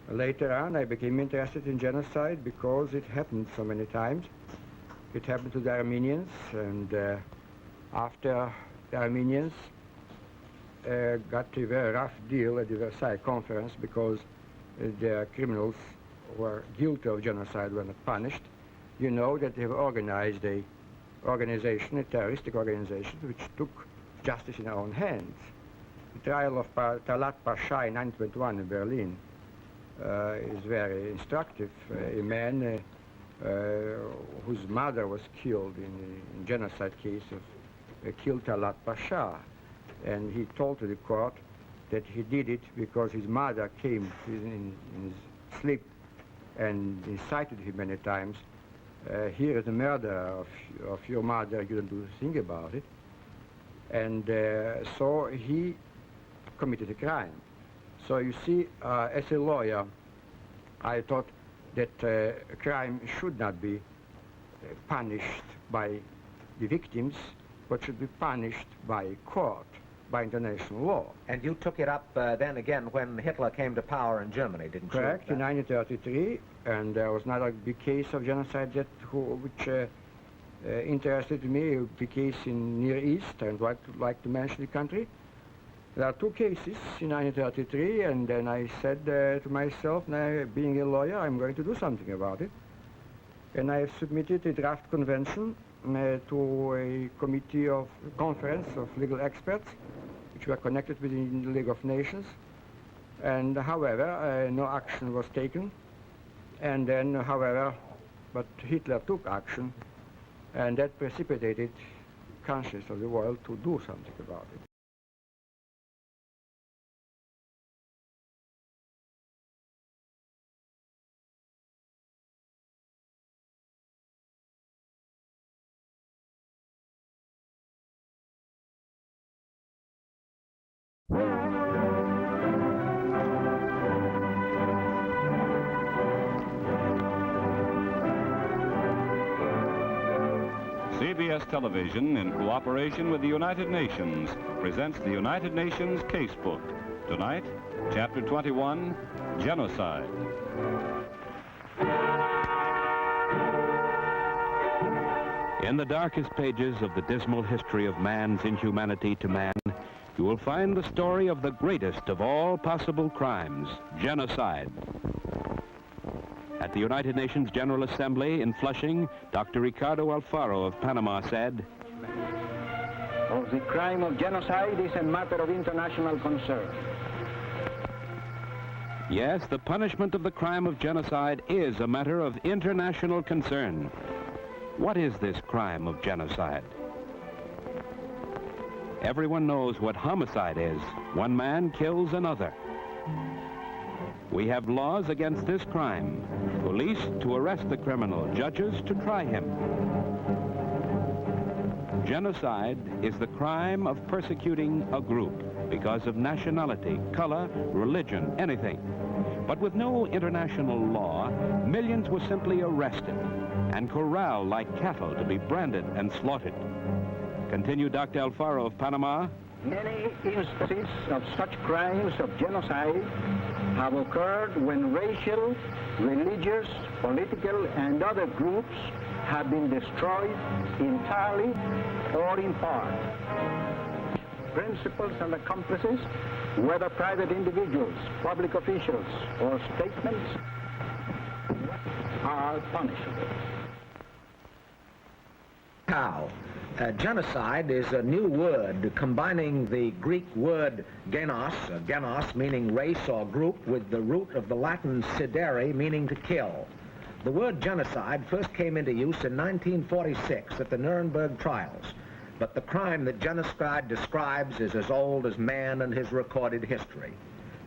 Later on, I became interested in genocide because it happened so many times. It happened to the Armenians, and after the Armenians got a very rough deal at the Versailles Conference because the criminals who were guilty of genocide were not punished. You know that they have organized a terroristic organization, which took justice in their own hands. The trial of Talat Pasha in 1921 in Berlin is very instructive. A man whose mother was killed in a genocide case of killed Talat Pasha, and he told to the court that he did it because his mother came in his sleep and incited him many times. Here is the murder of your mother, you don't do a thing about it. And so he committed a crime. So you see, as a lawyer, I thought that a crime should not be punished by the victims, but should be punished by court, by international law. And you took it up then again when Hitler came to power in Germany, didn't you? Correct, in 1933, and there was another big case of genocide which interested me, a big case in Near East. I would like to mention the country. There are two cases in 1933, and then I said to myself, now being a lawyer, I'm going to do something about it. And I submitted a draft convention to a conference of legal experts, which were connected with the League of Nations. And however, no action was taken. And then, however, but Hitler took action, and that precipitated conscience of the world to do something about it. CBS Television, in cooperation with the United Nations, presents the United Nations Casebook. Tonight, Chapter 21, Genocide. In the darkest pages of the dismal history of man's inhumanity to man, you will find the story of the greatest of all possible crimes, genocide. At the United Nations General Assembly in Flushing, Dr. Ricardo Alfaro of Panama said, The crime of genocide is a matter of international concern. Yes, the punishment of the crime of genocide is a matter of international concern. What is this crime of genocide? Everyone knows what homicide is. One man kills another. We have laws against this crime. Police to arrest the criminal, judges to try him. Genocide is the crime of persecuting a group because of nationality, color, religion, anything. But with no international law, millions were simply arrested and corralled like cattle to be branded and slaughtered. Continue Dr. Alfaro of Panama. Many instances of such crimes of genocide have occurred when racial, religious, political, and other groups have been destroyed entirely or in part. Principals and accomplices, whether private individuals, public officials, or statements, are punishable. How? Genocide is a new word combining the Greek word genos meaning race or group, with the root of the Latin sidere meaning to kill. The word genocide first came into use in 1946 at the Nuremberg trials, but the crime that genocide describes is as old as man and his recorded history.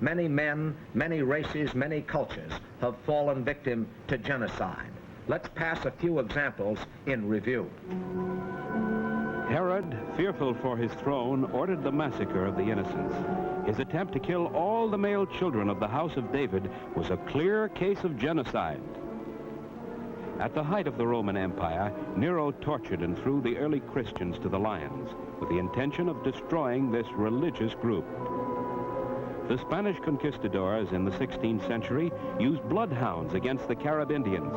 Many men, many races, many cultures have fallen victim to genocide. Let's pass a few examples in review. Herod, fearful for his throne, ordered the massacre of the innocents. His attempt to kill all the male children of the house of David was a clear case of genocide. At the height of the Roman Empire, Nero tortured and threw the early Christians to the lions with the intention of destroying this religious group. The Spanish conquistadors in the 16th century used bloodhounds against the Carib Indians.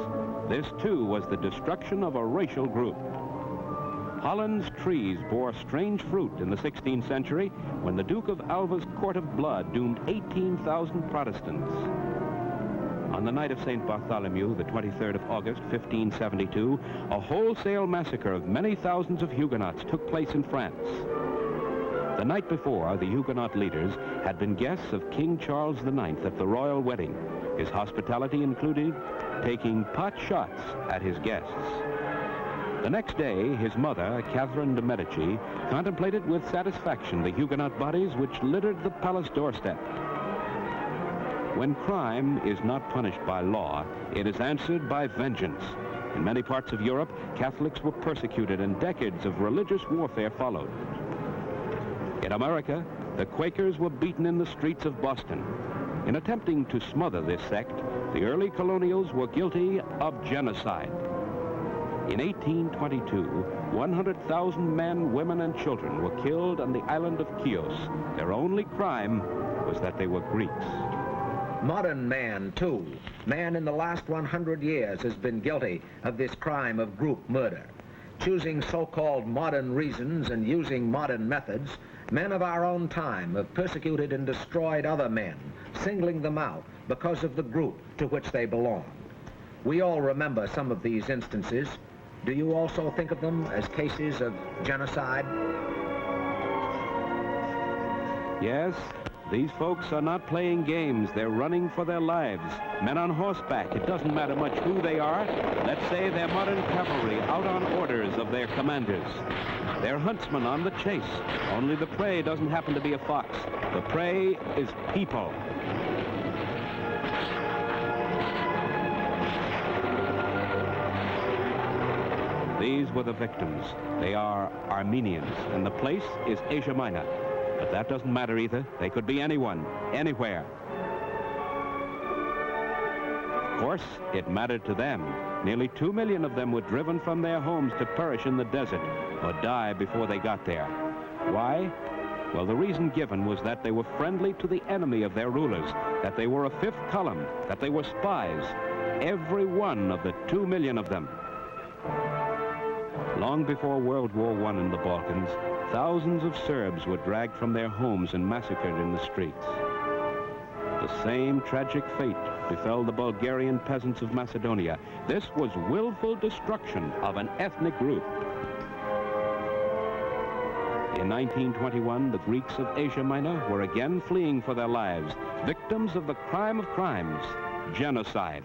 This, too, was the destruction of a racial group. Holland's trees bore strange fruit in the 16th century when the Duke of Alva's court of blood doomed 18,000 Protestants. On the night of St. Bartholomew, the 23rd of August, 1572, a wholesale massacre of many thousands of Huguenots took place in France. The night before, the Huguenot leaders had been guests of King Charles IX at the royal wedding. His hospitality included taking pot shots at his guests. The next day, his mother, Catherine de' Medici, contemplated with satisfaction the Huguenot bodies which littered the palace doorstep. When crime is not punished by law, it is answered by vengeance. In many parts of Europe, Catholics were persecuted and decades of religious warfare followed. In America, the Quakers were beaten in the streets of Boston. In attempting to smother this sect, the early colonials were guilty of genocide. In 1822, 100,000 men, women, and children were killed on the island of Chios. Their only crime was that they were Greeks. Modern man, too. Man in the last 100 years has been guilty of this crime of group murder. Choosing so-called modern reasons and using modern methods, men of our own time have persecuted and destroyed other men, singling them out because of the group to which they belong. We all remember some of these instances. Do you also think of them as cases of genocide? Yes, these folks are not playing games. They're running for their lives. Men on horseback, it doesn't matter much who they are. Let's say they're modern cavalry out on orders of their commanders. They're huntsmen on the chase, only the prey doesn't happen to be a fox. The prey is people. These were the victims. They are Armenians, and the place is Asia Minor. But that doesn't matter either. They could be anyone, anywhere. Of course, it mattered to them. Nearly 2 million of them were driven from their homes to perish in the desert or die before they got there. Why? Well, the reason given was that they were friendly to the enemy of their rulers, that they were a fifth column, that they were spies. Every one of the 2 million of them. Long before World War I in the Balkans, thousands of Serbs were dragged from their homes and massacred in the streets. The same tragic fate befell the Bulgarian peasants of Macedonia. This was willful destruction of an ethnic group. In 1921, the Greeks of Asia Minor were again fleeing for their lives, victims of the crime of crimes, genocide.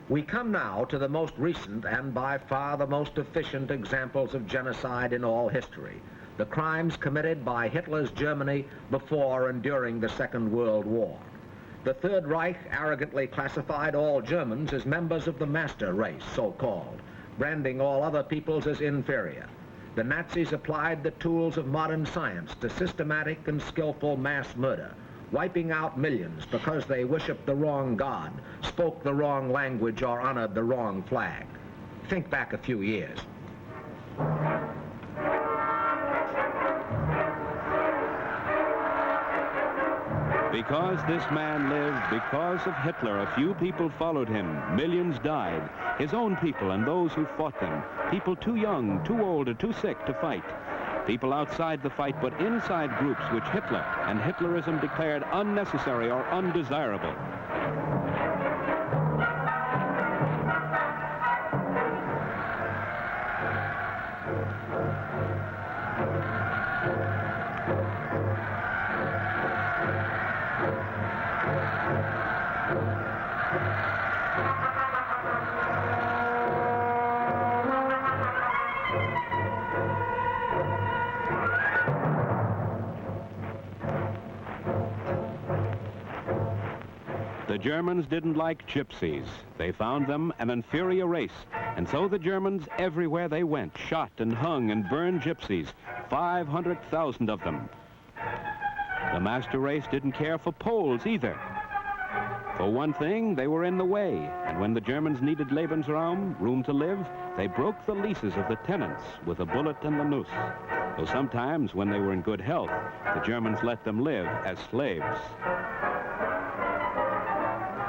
We come now to the most recent and by far the most efficient examples of genocide in all history, the crimes committed by Hitler's Germany before and during the Second World War. The Third Reich arrogantly classified all Germans as members of the master race, so-called, branding all other peoples as inferior. The Nazis applied the tools of modern science to systematic and skillful mass murder, wiping out millions because they worshiped the wrong god, spoke the wrong language, or honored the wrong flag. Think back a few years. Because this man lived, because of Hitler, a few people followed him. Millions died. His own people and those who fought them. People too young, too old, or too sick to fight. People outside the fight, but inside groups which Hitler and Hitlerism declared unnecessary or undesirable. The Germans didn't like gypsies. They found them an inferior race. And so the Germans, everywhere they went, shot and hung and burned gypsies, 500,000 of them. The master race didn't care for Poles either. For one thing, they were in the way. And when the Germans needed Lebensraum, room to live, they broke the leases of the tenants with a bullet and the noose. though sometimes when they were in good health, the Germans let them live as slaves.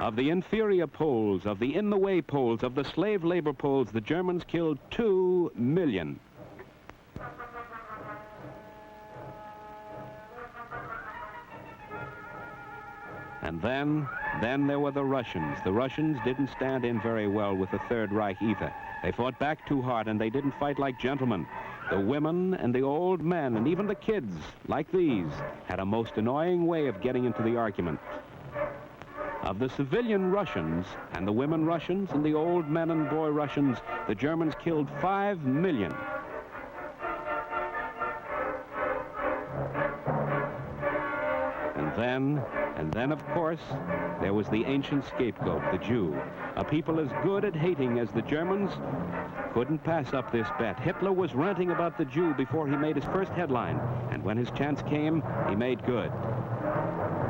Of the inferior Poles, of the in-the-way Poles, of the slave labor Poles, the Germans killed 2 million. And then there were the Russians. The Russians didn't stand in very well with the Third Reich either. They fought back too hard, and they didn't fight like gentlemen. The women and the old men and even the kids, like these, had a most annoying way of getting into the argument. Of the civilian Russians and the women Russians and the old men and boy Russians, the Germans killed 5 million. And then, of course, there was the ancient scapegoat, the Jew. A people as good at hating as the Germans couldn't pass up this bet. Hitler was ranting about the Jew before he made his first headline, and when his chance came, he made good.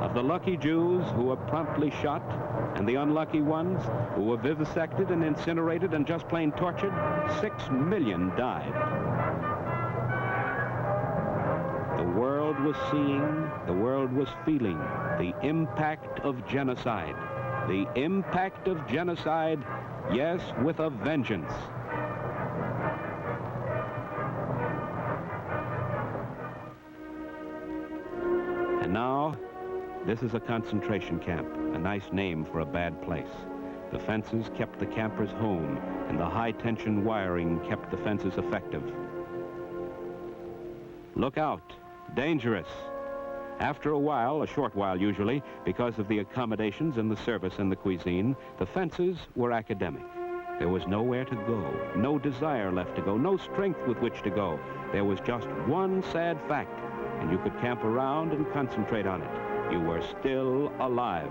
Of the lucky Jews who were promptly shot, and the unlucky ones who were vivisected and incinerated and just plain tortured, 6 million died. The world was seeing, the world was feeling the impact of genocide. The impact of genocide, yes, with a vengeance. And now, this is a concentration camp, a nice name for a bad place. The fences kept the campers home, and the high-tension wiring kept the fences effective. Look out, dangerous. After a while, a short while usually, because of the accommodations and the service and the cuisine, the fences were academic. There was nowhere to go, no desire left to go, no strength with which to go. There was just one sad fact, and you could camp around and concentrate on it. You were still alive.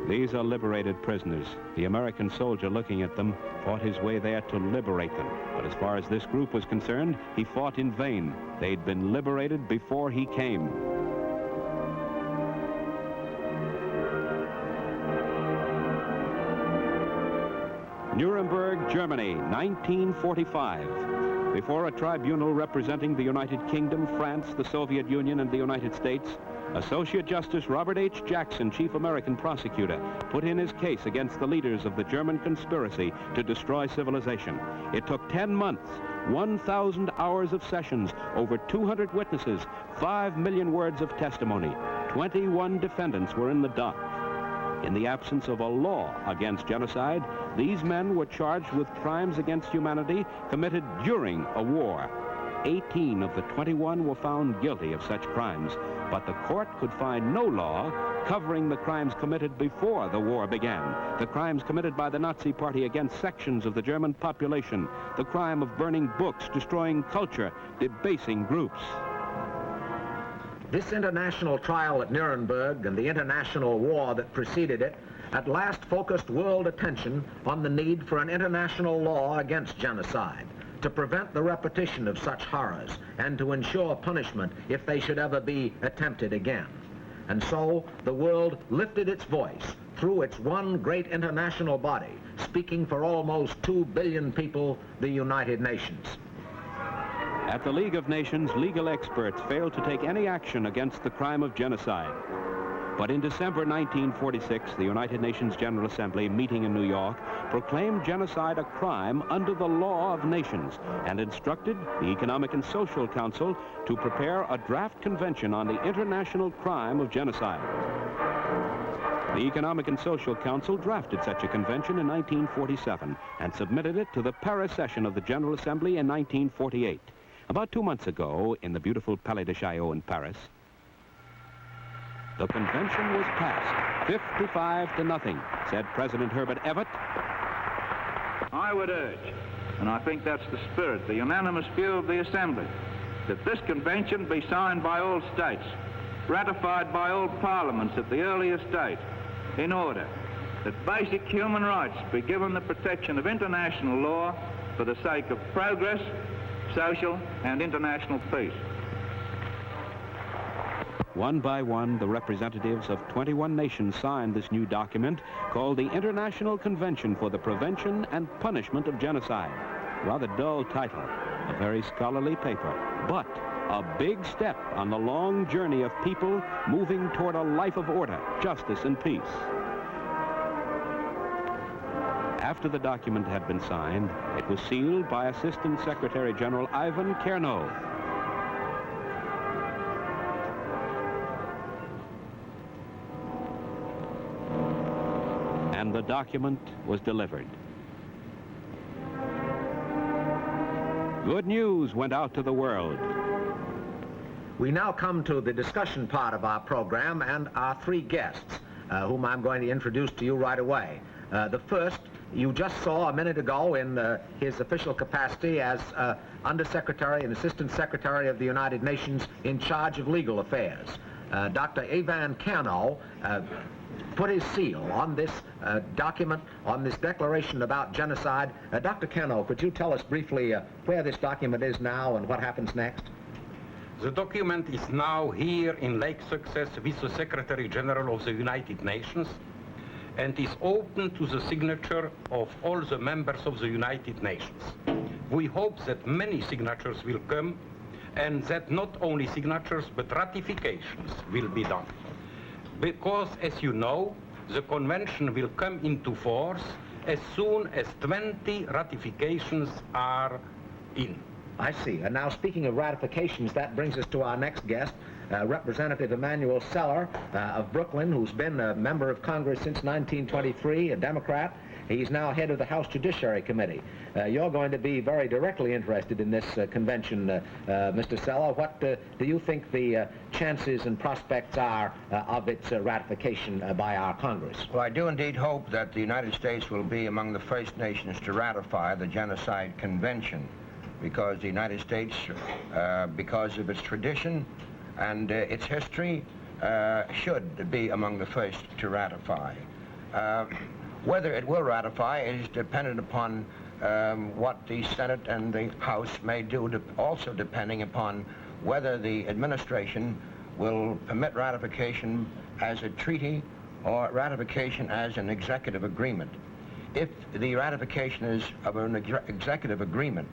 These are liberated prisoners. The American soldier looking at them fought his way there to liberate them. But as far as this group was concerned, he fought in vain. They'd been liberated before he came. Nuremberg, Germany, 1945. Before a tribunal representing the United Kingdom, France, the Soviet Union, and the United States, Associate Justice Robert H. Jackson, chief American prosecutor, put in his case against the leaders of the German conspiracy to destroy civilization. It took 10 months, 1,000 hours of sessions, over 200 witnesses, 5 million words of testimony. 21 defendants were in the dock. In the absence of a law against genocide, these men were charged with crimes against humanity committed during a war. 18 of the 21 were found guilty of such crimes, but the court could find no law covering the crimes committed before the war began, the crimes committed by the Nazi Party against sections of the German population, the crime of burning books, destroying culture, debasing groups. This international trial at Nuremberg and the international war that preceded it at last focused world attention on the need for an international law against genocide, to prevent the repetition of such horrors and to ensure punishment if they should ever be attempted again. And so the world lifted its voice through its one great international body, speaking for almost 2 billion people, the United Nations. At the League of Nations, legal experts failed to take any action against the crime of genocide. But in December 1946, the United Nations General Assembly, meeting in New York, proclaimed genocide a crime under the law of nations and instructed the Economic and Social Council to prepare a draft convention on the international crime of genocide. The Economic and Social Council drafted such a convention in 1947 and submitted it to the Paris session of the General Assembly in 1948. About 2 months ago, in the beautiful Palais de Chaillot in Paris, the convention was passed, 55-0, said President Herbert Everett. I would urge, and I think that's the spirit, the unanimous view of the Assembly, that this convention be signed by all states, ratified by all parliaments at the earliest date, in order that basic human rights be given the protection of international law for the sake of progress, social and international peace. One by one, the representatives of 21 nations signed this new document called the International Convention for the Prevention and Punishment of Genocide. Rather dull title, a very scholarly paper, but a big step on the long journey of people moving toward a life of order, justice, and peace. After the document had been signed, it was sealed by Assistant Secretary General Ivan Kernov. And the document was delivered. Good news went out to the world. We now come to the discussion part of our program and our three guests, whom I'm going to introduce to you right away. The first, you just saw a minute ago in his official capacity as Undersecretary and Assistant Secretary of the United Nations in charge of legal affairs. Dr. Ivan Kernov put his seal on this document, on this declaration about genocide. Dr. Kernov, could you tell us briefly where this document is now and what happens next? The document is now here in Lake Success with the Secretary General of the United Nations and is open to the signature of all the members of the United Nations. We hope that many signatures will come and that not only signatures but ratifications will be done. Because, as you know, the convention will come into force as soon as 20 ratifications are in. I see. And now, speaking of ratifications, that brings us to our next guest, Representative Emanuel Seller of Brooklyn, who's been a member of Congress since 1923, a Democrat. He's now head of the House Judiciary Committee. You're going to be very directly interested in this convention, Mr. Seller. What do you think the chances and prospects are of its ratification by our Congress? Well, I do indeed hope that the United States will be among the first nations to ratify the Genocide Convention, because the United States, because of its tradition and its history, should be among the first to ratify. Whether it will ratify is dependent upon what the Senate and the House may do, also depending upon whether the administration will permit ratification as a treaty or ratification as an executive agreement. If the ratification is of an executive agreement,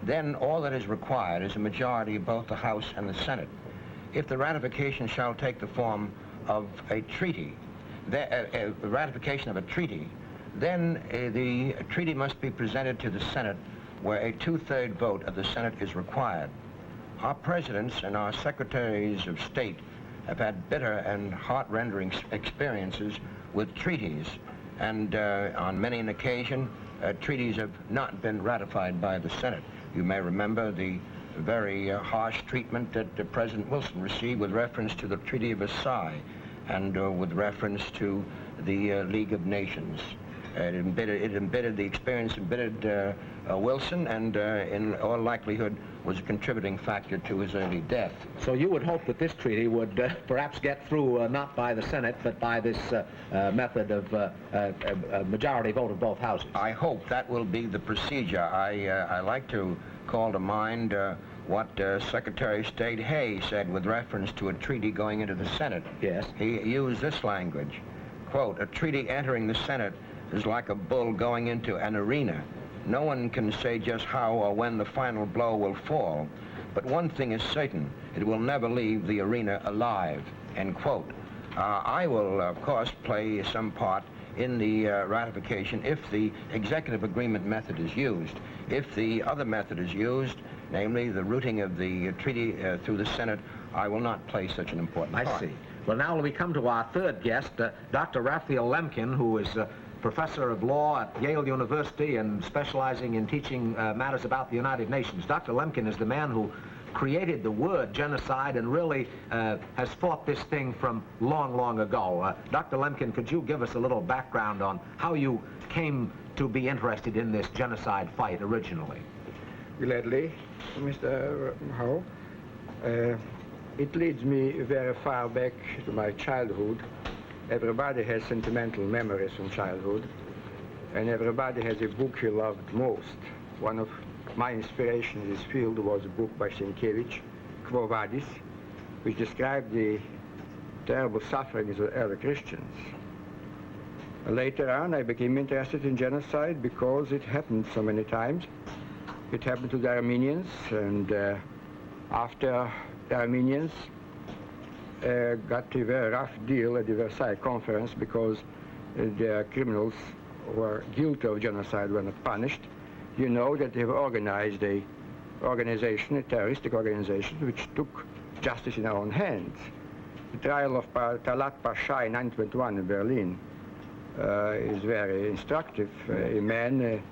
then all that is required is a majority of both the House and the Senate. If the ratification shall take the form of a treaty, the ratification of a treaty, then the treaty must be presented to the Senate, where a two-third vote of the Senate is required. Our presidents and our secretaries of state have had bitter and heart-rending experiences with treaties, and on many an occasion, treaties have not been ratified by the Senate. You may remember the very harsh treatment that President Wilson received with reference to the Treaty of Versailles and with reference to the League of Nations. It embittered the experience, embittered Wilson, and in all likelihood was a contributing factor to his early death. So you would hope that this treaty would perhaps get through not by the Senate, but by this method of majority vote of both houses. I hope that will be the procedure. I like to call to mind what Secretary of State Hay said with reference to a treaty going into the Senate. Yes. He used this language, quote, "A treaty entering the Senate is like a bull going into an arena. No one can say just how or when the final blow will fall, but one thing is certain, it will never leave the arena alive," end quote. I will, of course, play some part in the ratification if the executive agreement method is used. If the other method is used, namely the routing of the treaty through the Senate, I will not play such an important part. I see. Well, now we come to our third guest, Dr. Raphael Lemkin, who is professor of law at Yale University and specializing in teaching matters about the United Nations. Dr. Lemkin is the man who created the word genocide and really has fought this thing from long, long ago. Dr. Lemkin, could you give us a little background on how you came to be interested in this genocide fight originally? Gladly, Mr. Howe. It leads me very far back to my childhood. Everybody has sentimental memories from childhood, and everybody has a book he loved most. one of my inspirations in this field was a book by Sienkiewicz, Quo Vadis, which described the terrible sufferings of early Christians. Later on, I became interested in genocide because it happened so many times. It happened to the Armenians, and after the Armenians got a very rough deal at the Versailles Conference because the criminals were guilty of genocide were not punished. You know that they have organized a terroristic organization, which took justice in our own hands. The trial of Talat Pasha in 1921 in Berlin is very instructive. A man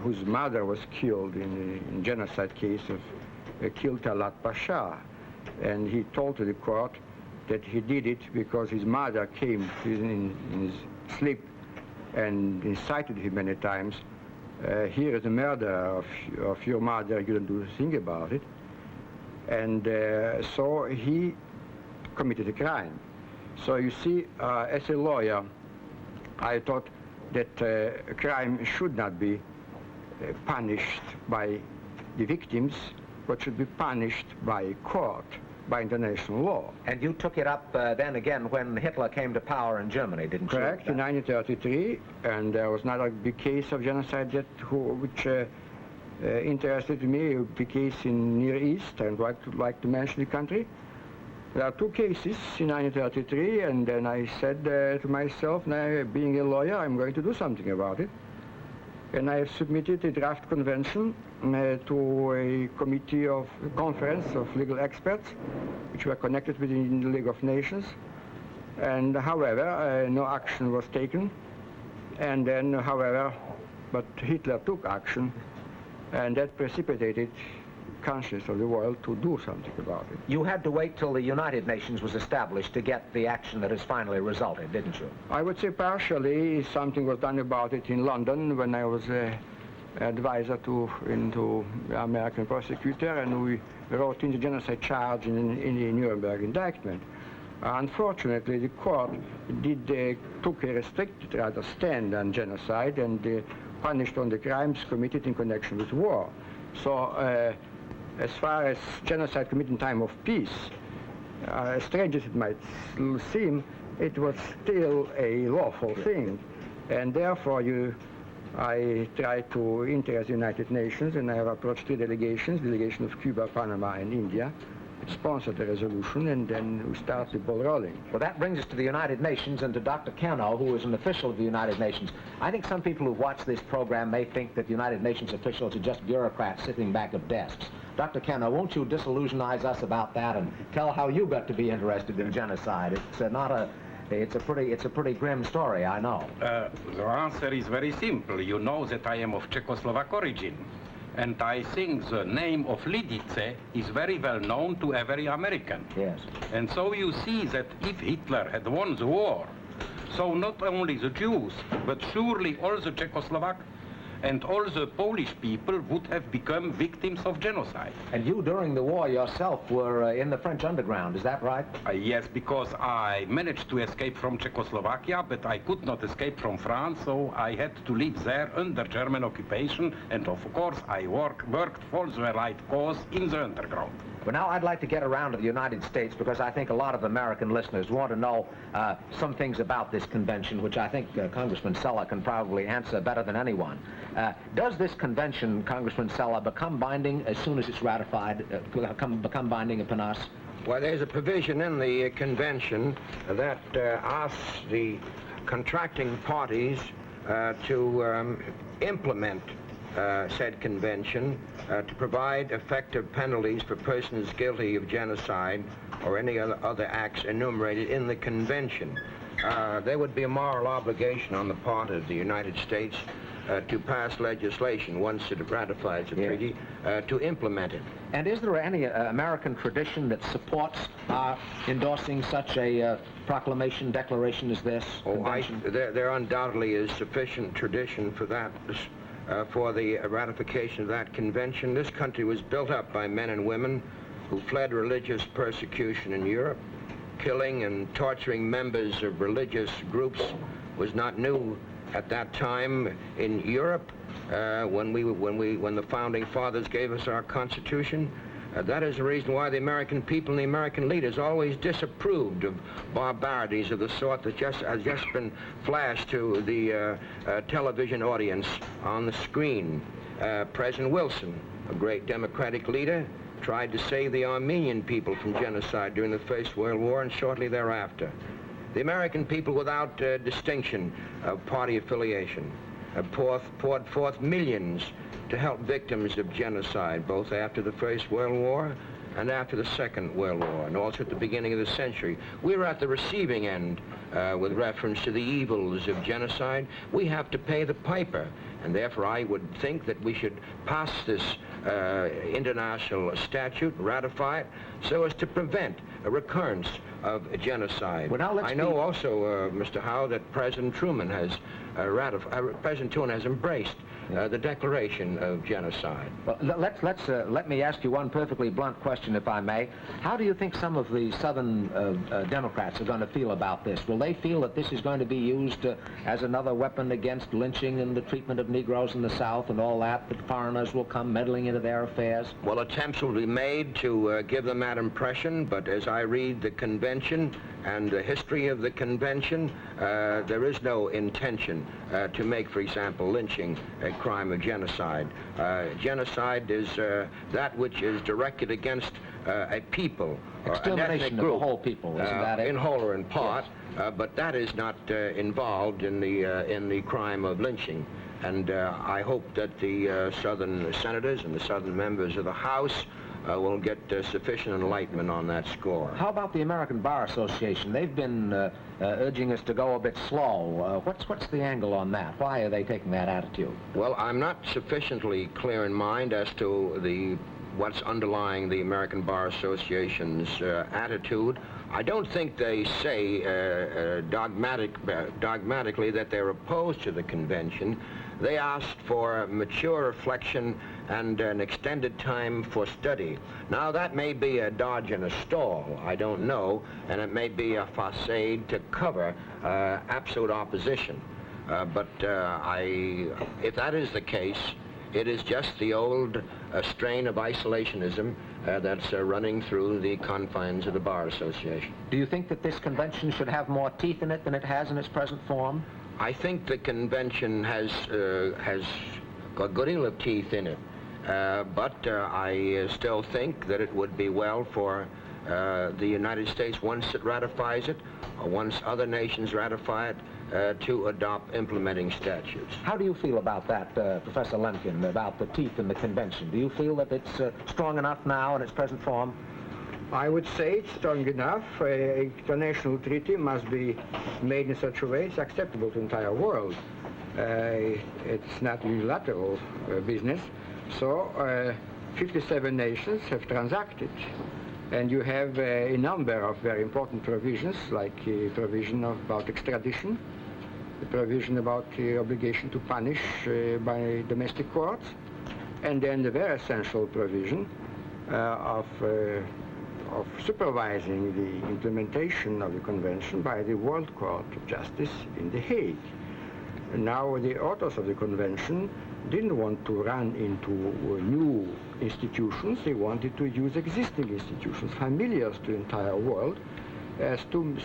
whose mother was killed in a genocide case of killed Talat Pasha, and he told to the court that he did it because his mother came in his sleep and incited him many times. Here is the murder of your mother, you don't do a thing about it. And so he committed a crime. So you see, as a lawyer, I thought that a crime should not be punished by the victims, but should be punished by a court, by international law. And you took it up then again when Hitler came to power in Germany, didn't you? Correct, in 1933, and there was another big case of genocide which interested me, a big case in Near East, and I'd like to mention the country. There are two cases in 1933, and then I said to myself, now being a lawyer, I'm going to do something about it. And I have submitted a draft convention to a conference of legal experts, which were connected with the League of Nations. And however, no action was taken. And then, however, but Hitler took action, and that precipitated conscience of the world to do something about it. You had to wait till the United Nations was established to get the action that has finally resulted, didn't you? I would say partially. Something was done about it in London when I was advisor into the American prosecutor, and we wrote in the genocide charge in the Nuremberg indictment. Unfortunately, the court took a restricted rather stand on genocide and punished on the crimes committed in connection with war. So as far as genocide committed in time of peace, as strange as it might seem, it was still a lawful thing. And therefore, I tried to interest the United Nations, and I have approached three delegations, delegation of Cuba, Panama, and India. It sponsored the resolution, and then we started the ball rolling. Well, that brings us to the United Nations and to Dr. Cano, who is an official of the United Nations. I think some people who watch this program may think that the United Nations officials are just bureaucrats sitting back at desks. Dr. Cano, won't you disillusionize us about that and tell how you got to be interested in genocide? It's a pretty grim story, I know. The answer is very simple. You know that I am of Czechoslovak origin. And I think the name of Lidice is very well known to every American. Yes. And so you see that if Hitler had won the war, so not only the Jews, but surely all the Czechoslovak and all the Polish people would have become victims of genocide. And you, during the war yourself, were in the French underground, is that right? Yes, because I managed to escape from Czechoslovakia, but I could not escape from France, so I had to live there under German occupation, and of course I worked for the right cause in the underground. But now I'd like to get around to the United States, because I think a lot of American listeners want to know some things about this convention, which I think Congressman Sella can probably answer better than anyone. Does this convention, Congressman Sella, become binding as soon as it's ratified, become binding upon us? Well, there's a provision in the convention that asks the contracting parties to implement said convention, to provide effective penalties for persons guilty of genocide or any other acts enumerated in the convention. There would be a moral obligation on the part of the United States to pass legislation once it ratifies the treaty, to implement it. And is there any American tradition that supports endorsing such a proclamation, declaration as this? There undoubtedly is sufficient tradition for that. For the ratification of that convention. This country was built up by men and women who fled religious persecution in Europe. Killing and torturing members of religious groups was not new at that time in Europe, when the founding fathers gave us our Constitution. That is the reason why the American people and the American leaders always disapproved of barbarities of the sort that has just been flashed to the television audience on the screen. President Wilson, a great Democratic leader, tried to save the Armenian people from genocide during the First World War and shortly thereafter. The American people, without distinction of party affiliation, poured forth millions to help victims of genocide, both after the First World War and after the Second World War, and also at the beginning of the century. We're at the receiving end with reference to the evils of genocide. We have to pay the piper, and therefore I would think that we should pass this international statute, ratify it, so as to prevent a recurrence of genocide. Well, now I know also, Mr. Howe, that President Truman has President Truman has embraced the declaration of genocide. Well, let me ask you one perfectly blunt question, if I may. How do you think some of the Southern Democrats are going to feel about this? Will they feel that this is going to be used as another weapon against lynching and the treatment of Negroes in the South and all that foreigners will come meddling into their affairs? Well, attempts will be made to give them that impression, but as I read the convention and the history of the convention, there is no intention to make, for example, lynching a crime of genocide. Genocide is that which is directed against a people or an ethnic group. Of the whole people, isn't that it? In whole or in part, yes. But that is not involved in the crime of lynching. And I hope that the Southern senators and the Southern members of the House will get sufficient enlightenment on that score. How about the American Bar Association? They've been urging us to go a bit slow. What's the angle on that? Why are they taking that attitude? Well, I'm not sufficiently clear in mind as to what's underlying the American Bar Association's attitude. I don't think they say dogmatically that they're opposed to the convention. They asked for mature reflection and an extended time for study. Now, that may be a dodge and a stall, I don't know, and it may be a facade to cover absolute opposition. But if that is the case, it is just the old strain of isolationism that's running through the confines of the Bar Association. Do you think that this convention should have more teeth in it than it has in its present form? I think the convention has got a good deal of teeth in it, but I still think that it would be well for the United States, once it ratifies it, or once other nations ratify it, to adopt implementing statutes. How do you feel about that, Professor Lemkin, about the teeth in the convention? Do you feel that it's strong enough now in its present form? I would say it's strong enough. An international treaty must be made in such a way it's acceptable to the entire world. It's not unilateral business. So 57 nations have transacted. And you have a number of very important provisions, like the provision about extradition, the provision about the obligation to punish by domestic courts, and then the very essential provision of supervising the implementation of the convention by the World Court of Justice in The Hague. Now, the authors of the convention didn't want to run into new institutions. They wanted to use existing institutions, familiar to the entire world,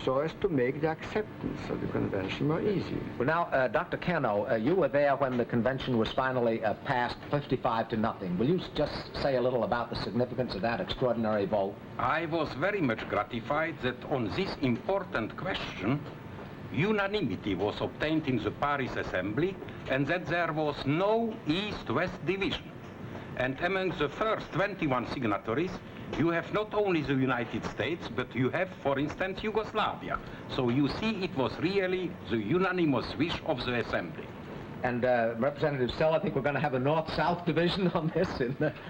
so as to make the acceptance of the convention more easy. Well, now, Dr. Kano, you were there when the convention was finally passed 55-0. Will you just say a little about the significance of that extraordinary vote? I was very much gratified that on this important question, unanimity was obtained in the Paris Assembly, and that there was no East-West division. And among the first 21 signatories, you have not only the United States, but you have, for instance, Yugoslavia. So you see, it was really the unanimous wish of the Assembly. And Representative Sell, I think we're going to have a North-South division on this.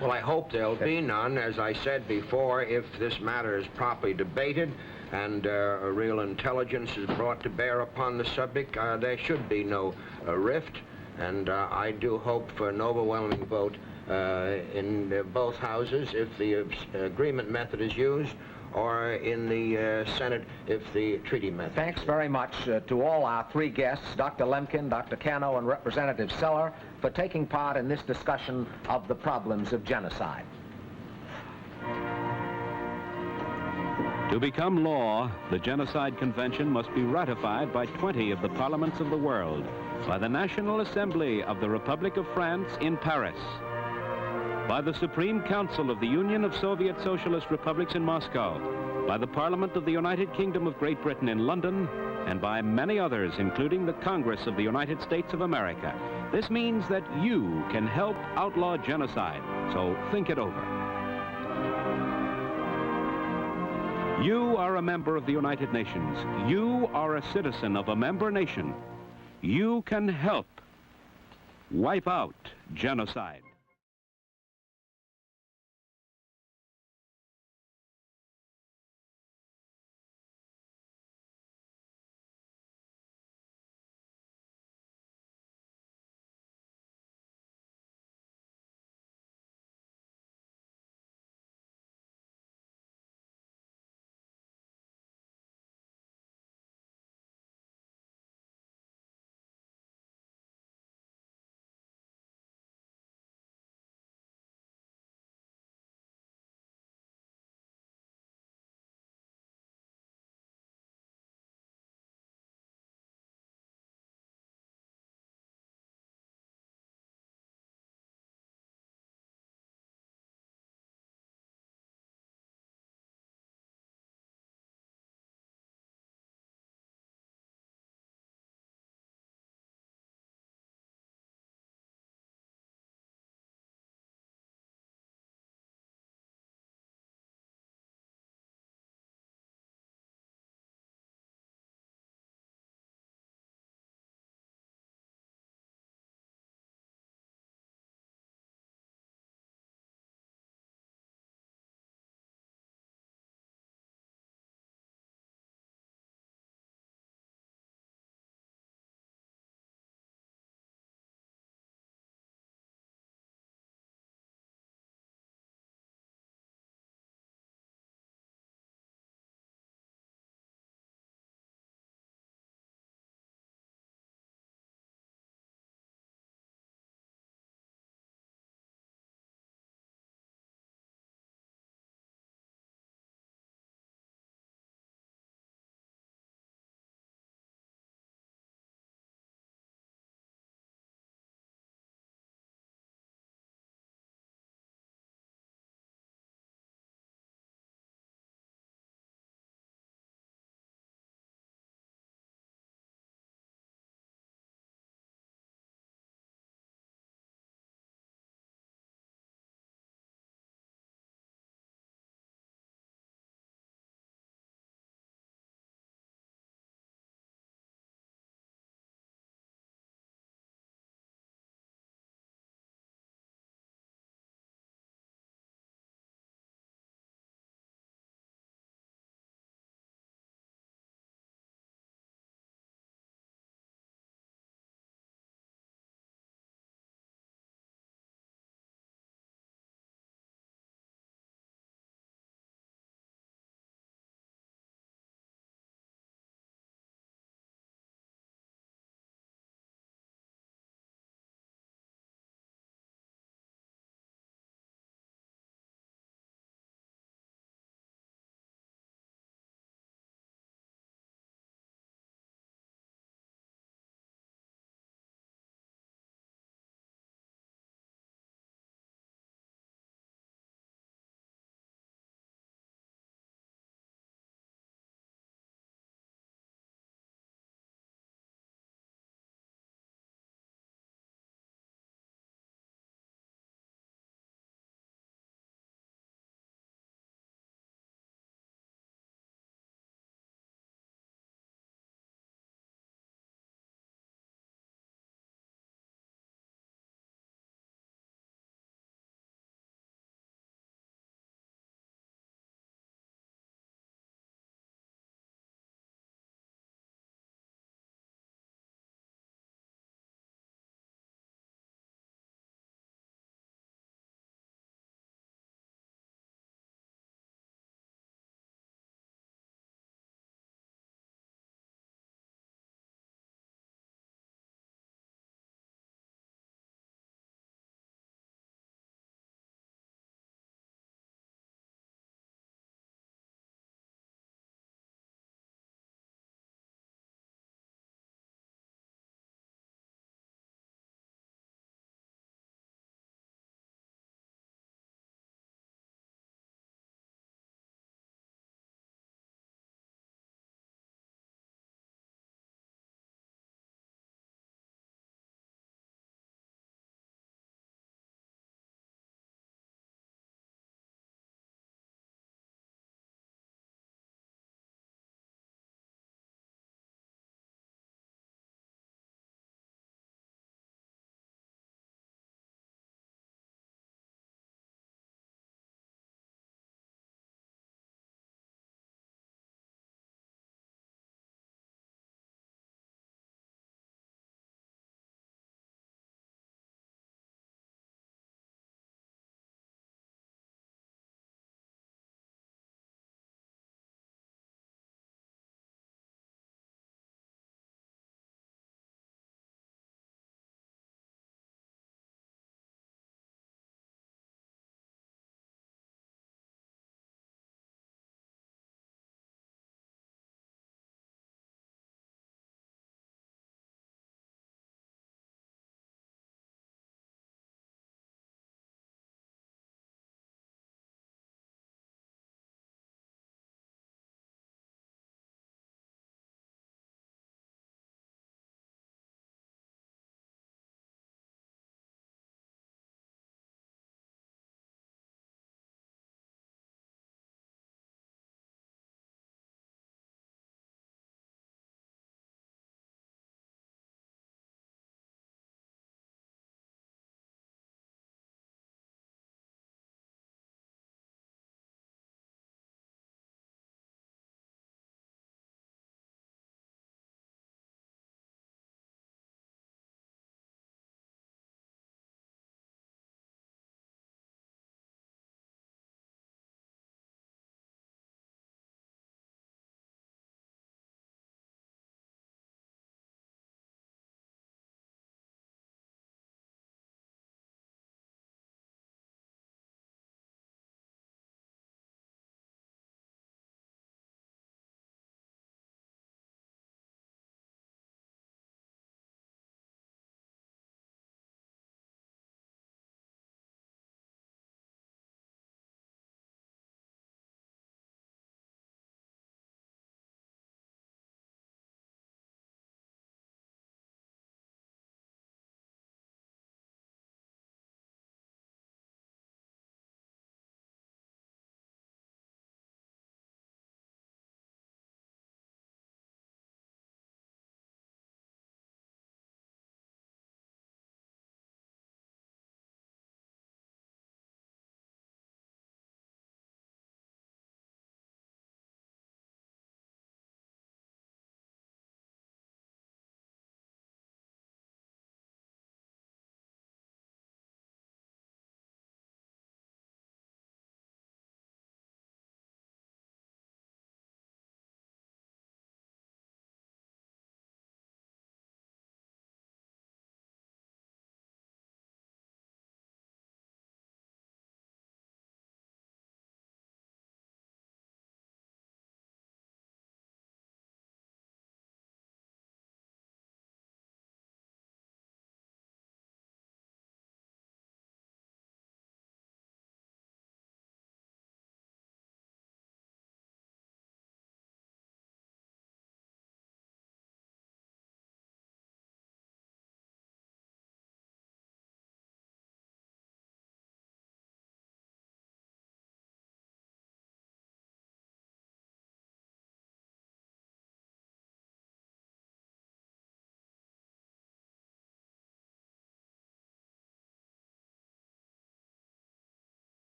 Well, I hope there'll be none. As I said before, if this matter is properly debated and a real intelligence is brought to bear upon the subject, there should be no rift. And I do hope for an overwhelming vote in both houses if the agreement method is used, or in the Senate if the treaty method. Thanks very much to all our three guests, Dr. Lemkin, Dr. Cano, and Representative Seller, for taking part in this discussion of the problems of genocide. To become law, the Genocide Convention must be ratified by 20 of the parliaments of the world, by the National Assembly of the Republic of France in Paris, by the Supreme Council of the Union of Soviet Socialist Republics in Moscow, by the Parliament of the United Kingdom of Great Britain in London, and by many others, including the Congress of the United States of America. This means that you can help outlaw genocide, so think it over. You are a member of the United Nations. You are a citizen of a member nation. You can help wipe out genocide.